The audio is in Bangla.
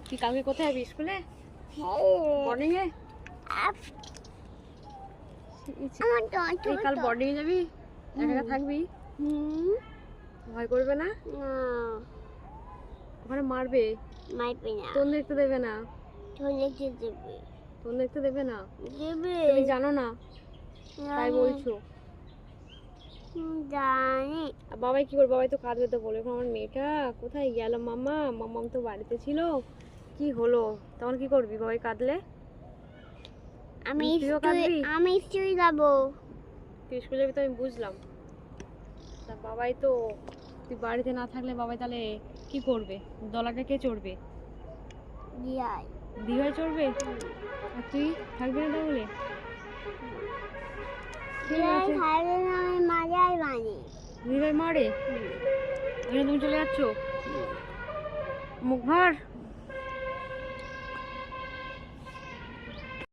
তুই কালকে কোথায় যাবি স্কুলে? মর্নিং এ? তুই কাল মর্নিং এ যাবি? একা একা থাকবি? ভয় করবে না? ওখানে মারবে? মারবে না। তোর দেখতে দেবে না? তোর দেখতে দেবে। তোর দেখতে দেবে না? দেবে। তুমি জানো না তাই বলছো? জানি। আর বাবাই কি করবে? বাবাই তো কাঁদবে, তো বলে আমার মেয়েটা কোথায় গেল, মাম্মা মাম্মাম তো বাড়িতে ছিল, কি হলো? তখন কি করবি বাবাই কাঁদলে? তুইও কাঁদবি? আমি স্কুল যাব। তুই স্কুলে যাবি তো আমি বুঝলাম। তা বাবাই তো, তুই বাড়িতে না থাকলে বাবাই তাহলে কি করবে? দলাটা কে চড়বে? দিয়াই। দিভাই চড়বে? আর তুই থাকবি না তাহলে? দিয়াই খাইলে না আমি মারাই মারি। দিভাই মারে? তুমি চলে যাচ্ছ মুখ ভার?